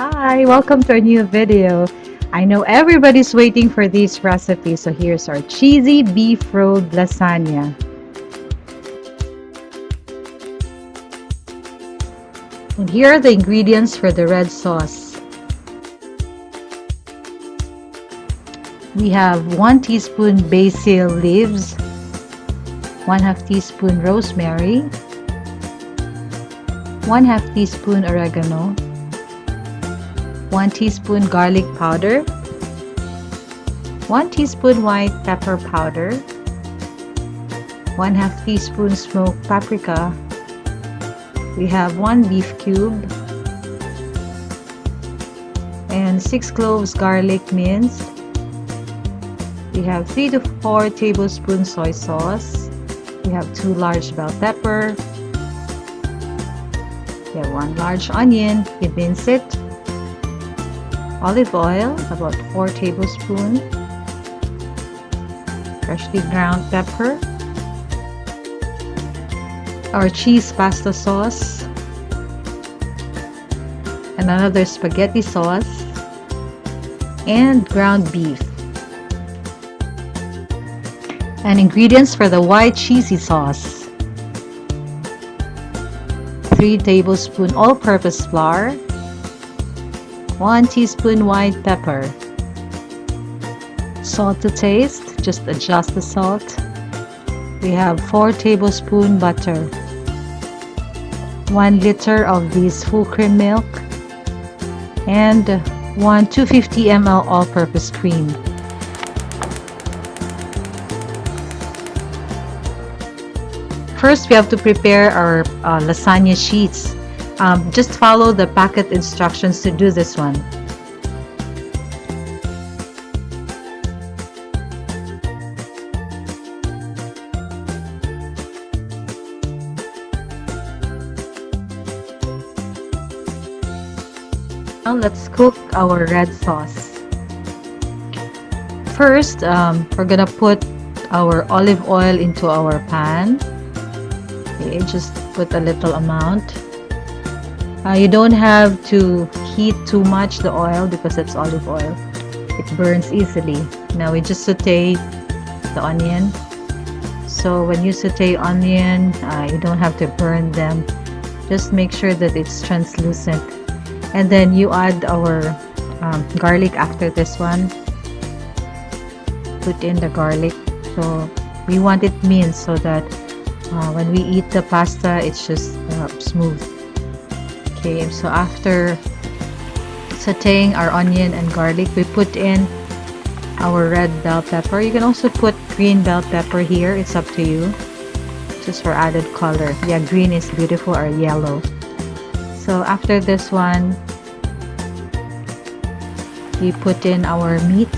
Hi, welcome to a new video. I know everybody's waiting for this recipe, so here's our cheesy beef rolled lasagna. And here are the ingredients for the red sauce. We have 1 teaspoon basil leaves, 1/2 teaspoon rosemary, 1/2 teaspoon oregano, 1 teaspoon garlic powder, 1 teaspoon white pepper powder, 1/2 teaspoon smoked paprika. We have 1 beef cube and 6 cloves garlic minced. We have 3 to 4 tablespoons soy sauce. We have 2 large bell pepper. We have 1 large onion. We mince it. Olive oil, about 4 tablespoons. Freshly ground pepper. Our cheese pasta sauce. And another spaghetti sauce. And ground beef. And ingredients for the white cheesy sauce: 3 tablespoons all-purpose flour, 1 teaspoon white pepper, salt to taste, just adjust the salt. We have 4 tablespoons butter, 1 liter of this full cream milk, and 1 250 ml all-purpose cream. First, we have to prepare our lasagna sheets. Just follow the packet instructions to do this one. Now let's cook our red sauce. First, we're gonna put our olive oil into our pan. Okay, just put a little amount. You don't have to heat too much the oil because it's olive oil. It burns easily. Now we just saute the onion. So when you saute onion, you don't have to burn them. Just make sure that it's translucent. And then you add our garlic after this one. Put in the garlic. So we want it minced so that when we eat the pasta, it's just smooth. Okay, so after sauteing our onion and garlic, we put in our red bell pepper. You can also put green bell pepper here. It's up to you. Just for added color. Yeah, green is beautiful, or yellow. So after this one, we put in our meat.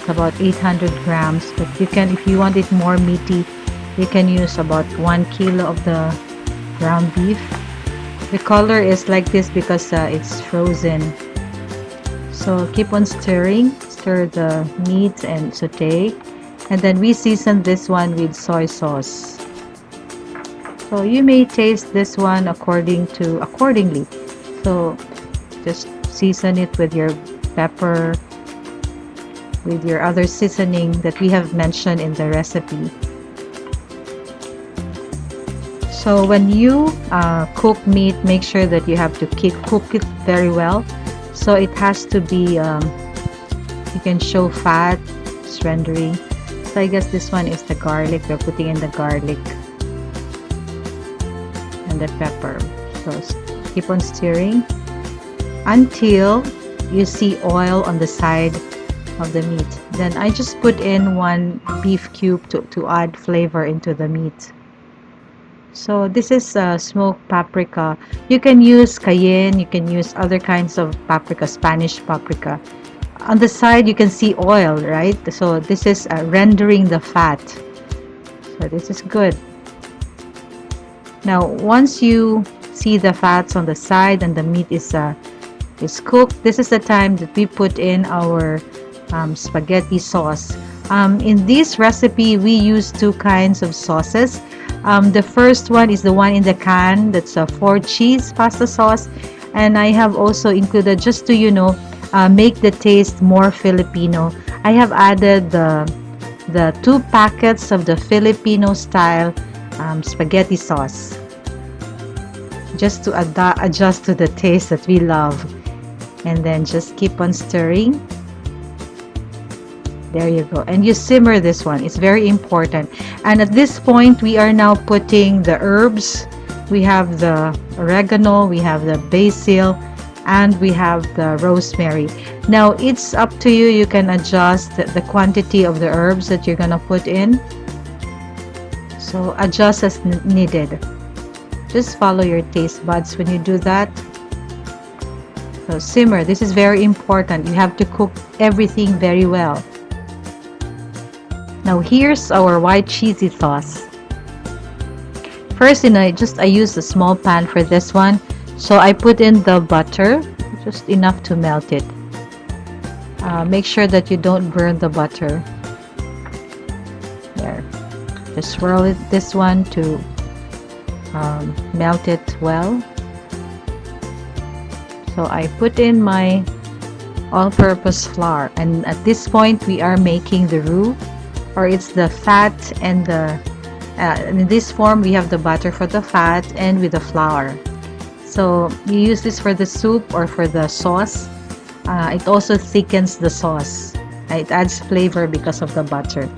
About 800 grams, but you can, if you want it more meaty, you can use about 1 kilo of the ground beef. The color is like this because it's frozen. So keep on stirring, stir the meat and saute, and then we season this one with soy sauce. So you may taste this one accordingly. So just season it with your pepper, with your other seasoning that we have mentioned in the recipe. So when you cook meat, make sure that you have to cook it very well. So it has to be, you can show fat, it's rendering. So I guess this one is the garlic. We're putting in the garlic and the pepper. So keep on stirring until you see oil on the side of the meat. Then I just put in 1 beef cube to add flavor into the meat. So this is smoked paprika. You can use cayenne, you can use other kinds of paprika, Spanish paprika. On the side you can see oil, right? So this is rendering the fat. So this is good. Now once you see the fats on the side and the meat is cooked, this is the time that we put in our spaghetti sauce. In this recipe, we use two kinds of sauces. The first one is the one in the can. That's a 4 cheese pasta sauce. And I have also included, just to, make the taste more Filipino, I have added the 2 packets of the Filipino style spaghetti sauce, just to adjust to the taste that we love. And then just keep on stirring. There you go. And you simmer this one. It's very important. And at this point, we are now putting the herbs. We have the oregano, we have the basil, and we have the rosemary. Now, it's up to you. You can adjust the quantity of the herbs that you're going to put in. So, adjust as needed. Just follow your taste buds when you do that. So, simmer. This is very important. You have to cook everything very well. Now here's our white cheesy sauce. First, I use a small pan for this one. So I put in the butter, just enough to melt it. Make sure that you don't burn the butter. There. Just swirl this one to melt it well. So I put in my all-purpose flour, and at this point we are making the roux, or it's the fat and the in this form we have the butter for the fat and with the flour. So you use this for the soup or for the sauce. It also thickens the sauce. It adds flavor because of the butter.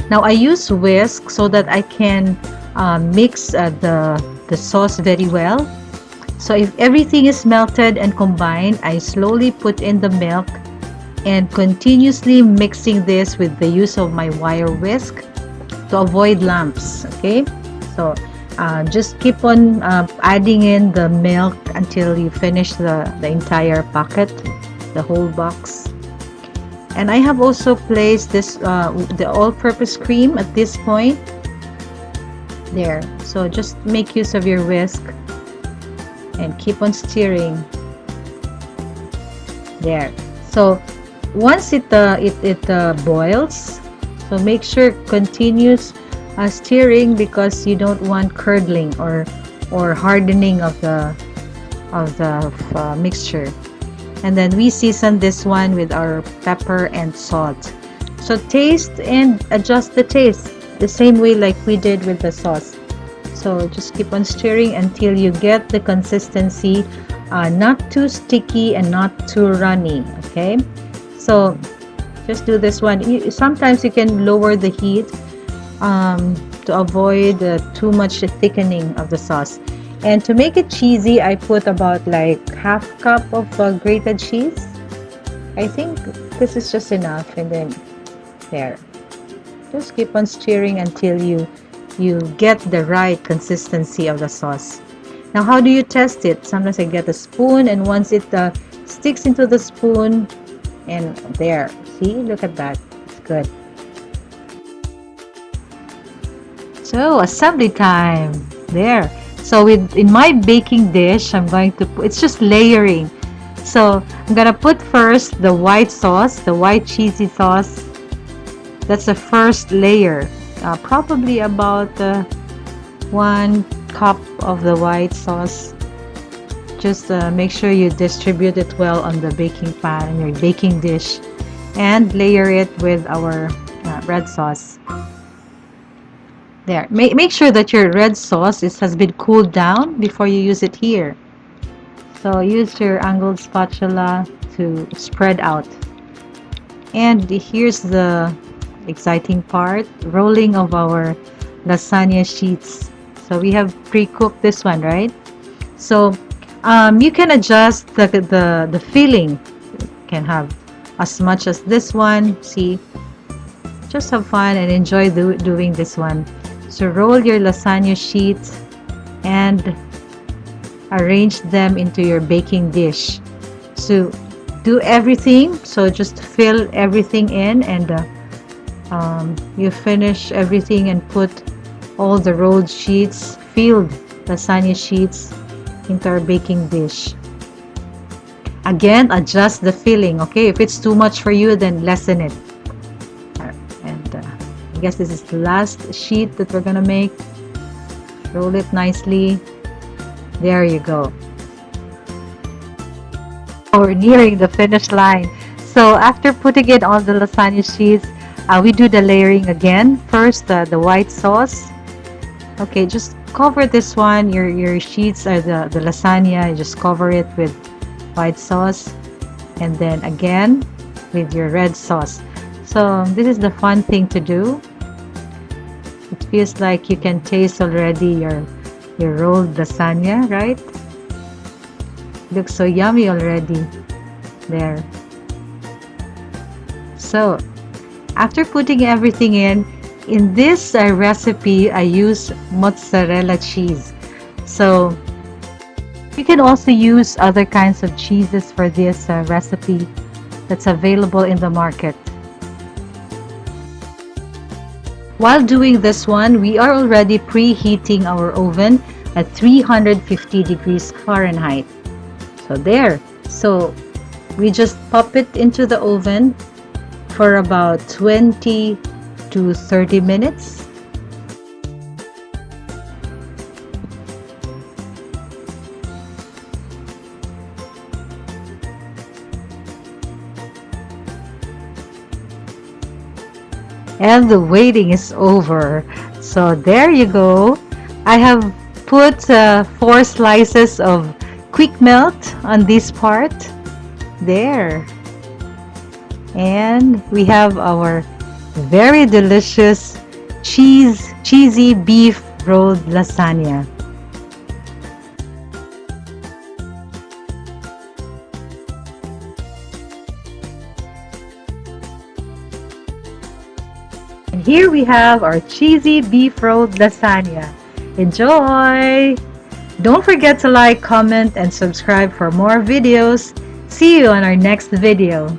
Now I use whisk so that I can mix the sauce very well. So if everything is melted and combined, I slowly put in the milk and continuously mixing this with the use of my wire whisk to avoid lumps. Okay, so just keep on adding in the milk until you finish the entire packet, the whole box. And I have also placed this the all-purpose cream at this point. There, so just make use of your whisk and keep on stirring. There, so once it boils, so make sure continuous stirring, because you don't want curdling or hardening of the mixture. And then we season this one with our pepper and salt. So taste and adjust the taste the same way like we did with the sauce. So just keep on stirring until you get the consistency, not too sticky and not too runny. Okay, so just do this one. Sometimes you can lower the heat to avoid too much thickening of the sauce. And to make it cheesy, I put about like half cup of grated cheese. I think this is just enough. And then there, just keep on stirring until you get the right consistency of the sauce. Now, how do you test it? Sometimes I get a spoon, and once it sticks into the spoon, and there, see, look at that, it's good. So assembly time. There. So in my baking dish, I'm going to put, it's just layering. So I'm gonna put first the white sauce, the white cheesy sauce. That's the first layer. Probably about 1 cup of the white sauce. Just make sure you distribute it well on the baking pan in your baking dish, and layer it with our red sauce. There. Make sure that your red sauce has been cooled down before you use it here. So use your angled spatula to spread out. And here's the exciting part, rolling of our lasagna sheets. So we have pre-cooked this one, right? So you can adjust the filling. You can have as much as this one. See, just have fun and enjoy doing this one. So roll your lasagna sheets and arrange them into your baking dish. So do everything. So just fill everything in, and you finish everything and put all the rolled sheets, filled lasagna sheets, into our baking dish. Again, adjust the filling. Okay, if it's too much for you, then lessen it. And I guess this is the last sheet that we're gonna make. Roll it nicely. There you go. We're nearing the finish line. So after putting it on the lasagna sheets, we do the layering again. First, the white sauce. Okay, just cover this one. Your sheets are the lasagna. You just cover it with white sauce. And then again, with your red sauce. So this is the fun thing to do. It feels like you can taste already your rolled lasagna, right? Looks so yummy already. There. So after putting everything in this recipe, I use mozzarella cheese. So you can also use other kinds of cheeses for this recipe that's available in the market. While doing this one, we are already preheating our oven at 350 degrees Fahrenheit. So there. So we just pop it into the oven for about 20 to 30 minutes. And the waiting is over. So there you go. I have put 4 slices of quick melt on this part. There. And we have our very delicious cheesy beef rolled lasagna. And here we have our cheesy beef rolled lasagna. Enjoy! Don't forget to like, comment, and subscribe for more videos. See you on our next video.